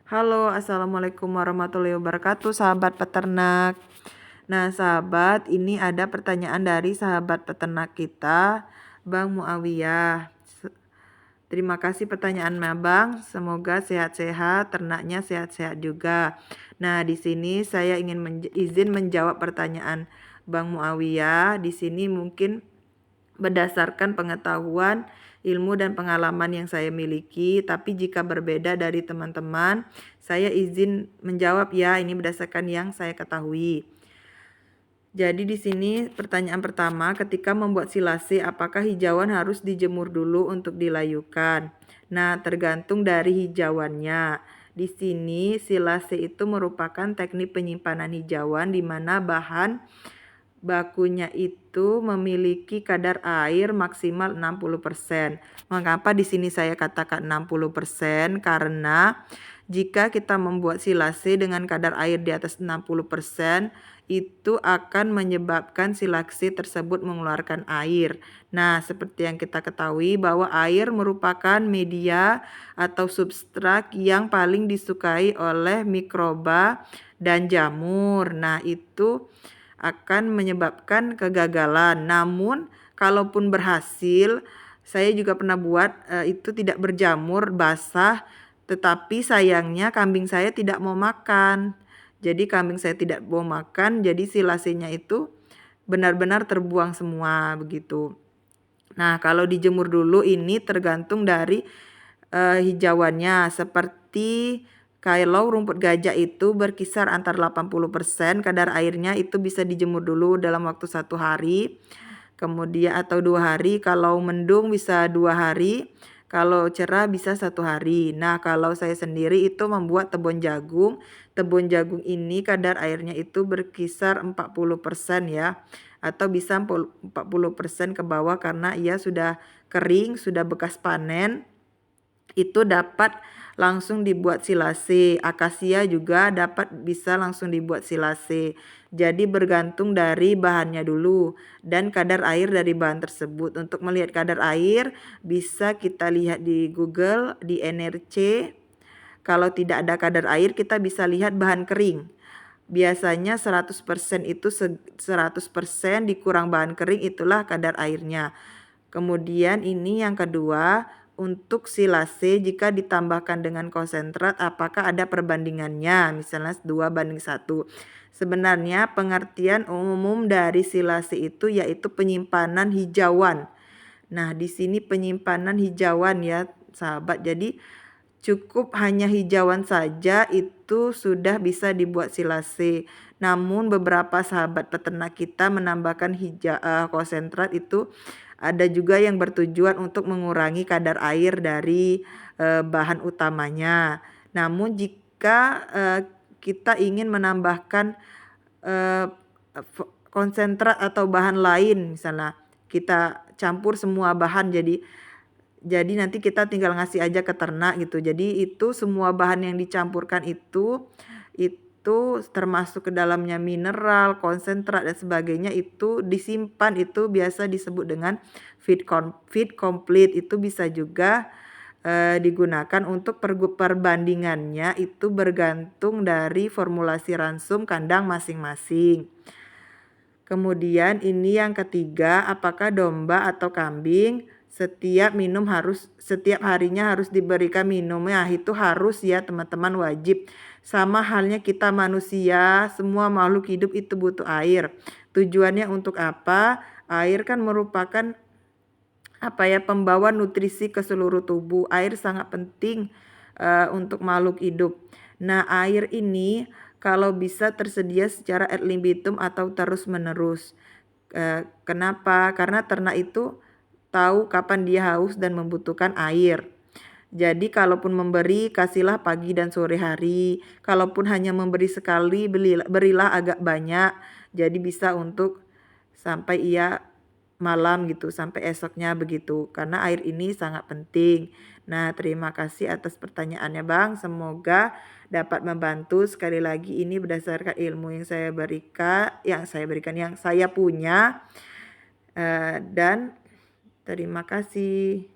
Halo, assalamualaikum warahmatullahi wabarakatuh, sahabat peternak. Nah, sahabat, ini ada pertanyaan dari sahabat peternak kita, Bang Muawiyah. Terima kasih pertanyaannya, Bang. Semoga sehat-sehat, ternaknya sehat-sehat juga. Nah, di sini saya ingin izin menjawab pertanyaan Bang Muawiyah. Di sini mungkin berdasarkan pengetahuan, ilmu dan pengalaman yang saya miliki, tapi jika berbeda dari teman-teman, saya izin menjawab ya, ini berdasarkan yang saya ketahui. Jadi di sini pertanyaan pertama, ketika membuat silase, apakah hijauan harus dijemur dulu untuk dilayukan? Nah, tergantung dari hijauannya. Di sini silase itu merupakan teknik penyimpanan hijauan di mana bahan bakunya itu memiliki kadar air maksimal 60%. Mengapa di sini saya katakan 60%? Karena jika kita membuat silase dengan kadar air di atas 60%, itu akan menyebabkan silase tersebut mengeluarkan air. Nah, seperti yang kita ketahui bahwa air merupakan media atau substrat yang paling disukai oleh mikroba dan jamur. Nah, itu akan menyebabkan kegagalan. Namun kalaupun berhasil, saya juga pernah buat itu tidak berjamur basah, tetapi sayangnya kambing saya tidak mau makan. Jadi kambing saya tidak mau makan, jadi silasenya itu benar-benar terbuang semua begitu. Nah, kalau dijemur dulu ini tergantung dari hijauannya, seperti kalau rumput gajah itu berkisar antara 80%, kadar airnya itu bisa dijemur dulu dalam waktu 1 hari, kemudian atau 2 hari, kalau mendung bisa 2 hari, kalau cerah bisa 1 hari. Nah, kalau saya sendiri itu membuat tebon jagung ini kadar airnya itu berkisar 40% ya, atau bisa 40% ke bawah karena ia sudah kering, sudah bekas panen. Itu dapat langsung dibuat silase. Akasia juga bisa langsung dibuat silase. Jadi bergantung dari bahannya dulu dan kadar air dari bahan tersebut. Untuk melihat kadar air bisa kita lihat di Google, di NRC. Kalau tidak ada kadar air kita bisa lihat bahan kering. Biasanya 100% itu 100% dikurang bahan kering, itulah kadar airnya. Kemudian ini yang kedua, untuk silase jika ditambahkan dengan konsentrat apakah ada perbandingannya, misalnya 2:1. Sebenarnya pengertian umum dari silase itu yaitu penyimpanan hijauan. Nah, di sini penyimpanan hijauan ya, sahabat. Jadi cukup hanya hijauan saja itu sudah bisa dibuat silase. Namun beberapa sahabat peternak kita menambahkan konsentrat itu ada juga yang bertujuan untuk mengurangi kadar air dari bahan utamanya. Namun jika kita ingin menambahkan konsentrat atau bahan lain, misalnya kita campur semua bahan, jadi nanti kita tinggal ngasih aja ke ternak gitu. Jadi itu semua bahan yang dicampurkan itu termasuk ke dalamnya mineral, konsentrat dan sebagainya, itu disimpan, itu biasa disebut dengan feed complete. Itu bisa juga digunakan untuk perbandingannya itu bergantung dari formulasi ransum kandang masing-masing. Kemudian ini yang ketiga, apakah domba atau kambing setiap harinya harus diberikan minum? Ya, itu harus ya teman-teman, wajib. Sama halnya kita manusia, semua makhluk hidup itu butuh air. Tujuannya untuk apa? Air kan merupakan pembawa nutrisi ke seluruh tubuh. Air sangat penting untuk makhluk hidup. Nah, air ini kalau bisa tersedia secara ad libitum atau terus-menerus. Kenapa? Karena ternak itu tahu kapan dia haus dan membutuhkan air. Jadi kalaupun memberi, kasihlah pagi dan sore hari. Kalaupun hanya memberi sekali, berilah agak banyak. Jadi bisa untuk sampai ia malam gitu, sampai esoknya begitu. Karena air ini sangat penting. Nah, terima kasih atas pertanyaannya, Bang. Semoga dapat membantu. Sekali lagi ini berdasarkan ilmu yang saya berikan, yang saya punya. Dan terima kasih.